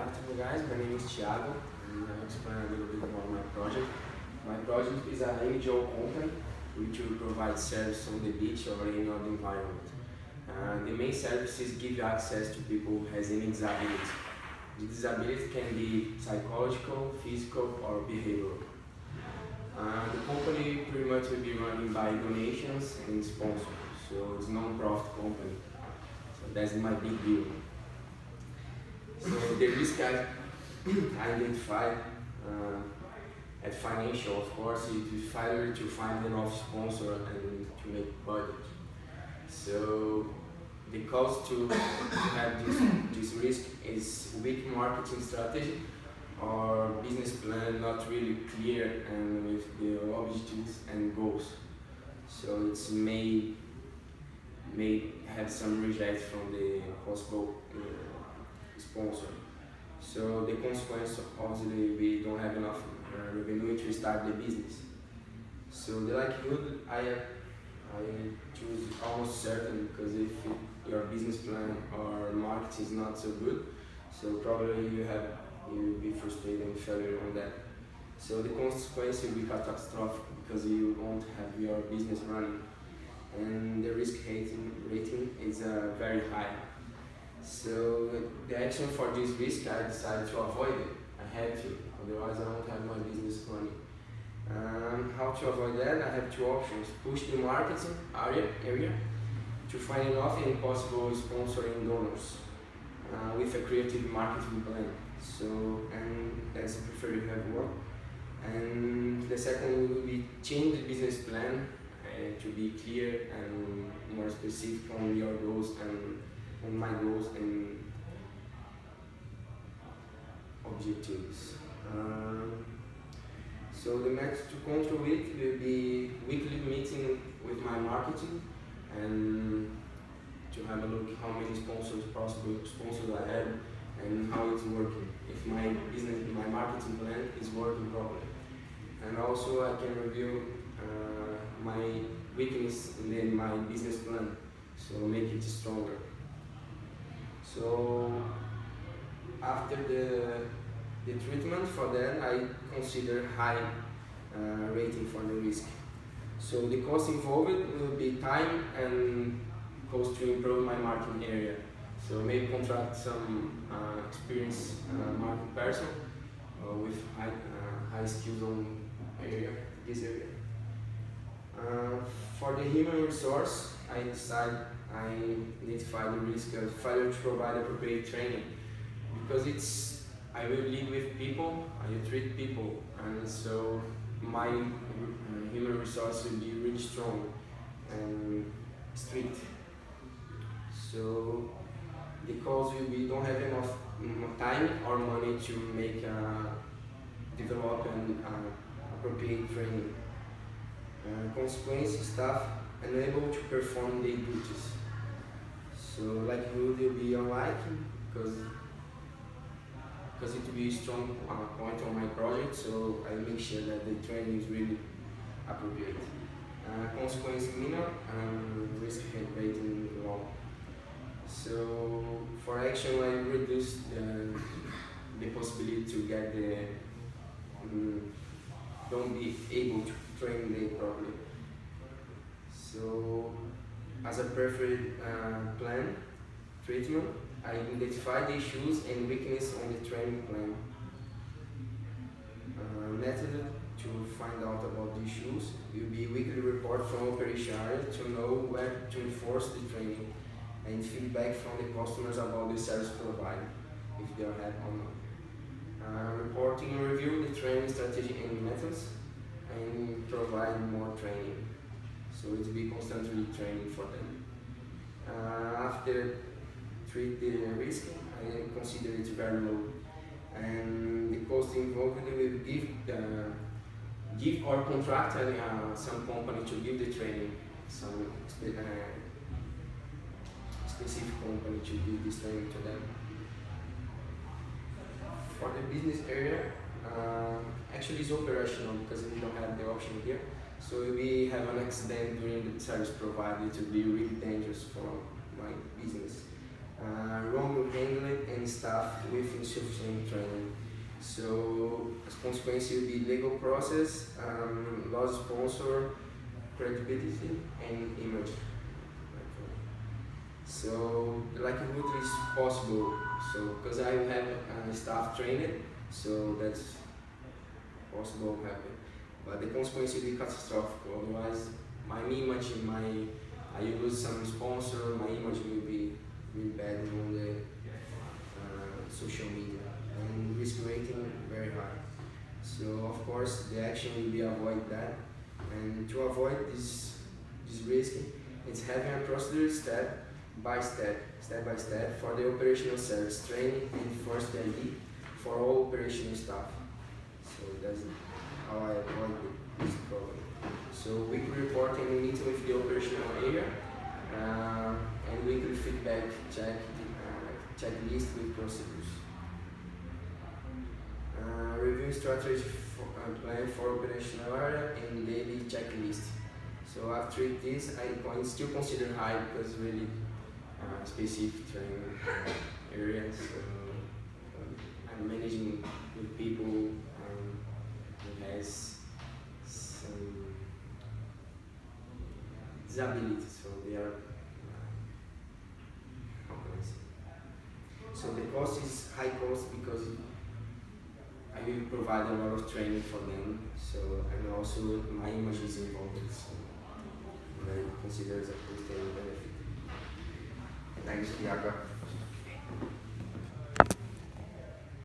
afternoon, guys. My name is Tiago, and I'll explain a little bit about my project. My project is an NGO company which will provide service on the beach or in other environment. The main services give you access to people who has any disability. The disability can be psychological, physical, or behavioral. The company pretty much will be running by donations and sponsors, so it's a non-profit company. So that's my big deal. So the risk I identified at financial, of course, it is failure to find enough sponsor and to make budget. So the cost to have this risk is weak marketing strategy or business plan not really clear and with the objectives and goals. So it's may have some reject from the possible sponsor. So the consequence, obviously, we don't have enough revenue to start the business. So the likelihood I choose almost certain, because if your business plan or marketing is not so good, so probably you will be frustrated and failure on that. So the consequence will be catastrophic because you won't have your business running, and the risk rating is very high. So the action for this risk, I decided to avoid it. I had to, otherwise I won't have my business running. How to avoid that? I have two options: push the marketing area to find enough and possible sponsoring donors with a creative marketing plan. So, and that's I prefer you have one. And the second will be change the business plan to be clear and more specific on your goals and on my goals and objectives. So the method to control it will be weekly meeting with my marketing and to have a look how many possible sponsors I have and how it's working, if my business, my marketing plan is working properly. And also I can review my weakness and then my business plan, so make it stronger. So after the treatment for that, I consider high rating for the risk. So the cost involved will be time and cost to improve my marketing area. So maybe contract some experienced marketing person with high skills on this area. For the human resource, I identify the risk of failure to provide appropriate training, because I will lead with people, I will treat people, and so my human resource will be really strong and strict. So because we don't have enough time or money to make develop an appropriate training. Consequence, staff unable to perform their duties. So likelihood will be unlikely because it will be a strong point on my project, so I make sure that the training is really appropriate. Consequence minor and risk rating low. So for action, I reduce the possibility to get don't be able to train them properly. So as a preferred plan treatment, I identify the issues and weakness on the training plan. Method to find out about the issues will be weekly report from operation area to know where to enforce the training, and feedback from the customers about the service provided, if they are happy or not. Reporting and review the training strategy and methods, and provide more training. So it will be constantly training for them. After treat the risk, I consider it very low, and the cost involved will give or contract some company to give the training, some specific company to give this training to them. For the business area, actually it's operational because we don't have the option here. So if we have an accident during the service provided, it will be really dangerous for my business. Wrong handling and staff with insufficient training. So as consequence will be legal process, loss sponsor, credibility and image. So the likelihood is possible. So because I have staff trained, so that's possible happen. But the consequence will be catastrophic. Otherwise, my image, I lose some sponsor. My image will be really bad on the social media and risk rating very high. So of course, the action will be avoid that. And to avoid this risk, it's having a procedure step by step for the operational service training and first ID for all operational staff. So that's how I avoid this problem. So weekly reporting meeting with the operational area and weekly feedback checklist with procedures. Review strategy plan for operational area and daily checklist. So after this, I still consider high because really specific training area. So I'm managing with people who has some disabilities, so they are how can I say? So the cost is high cost because I will provide a lot of training for them. So and also my image is involved. So I consider as a cost and benefit. Thanks, Tiago.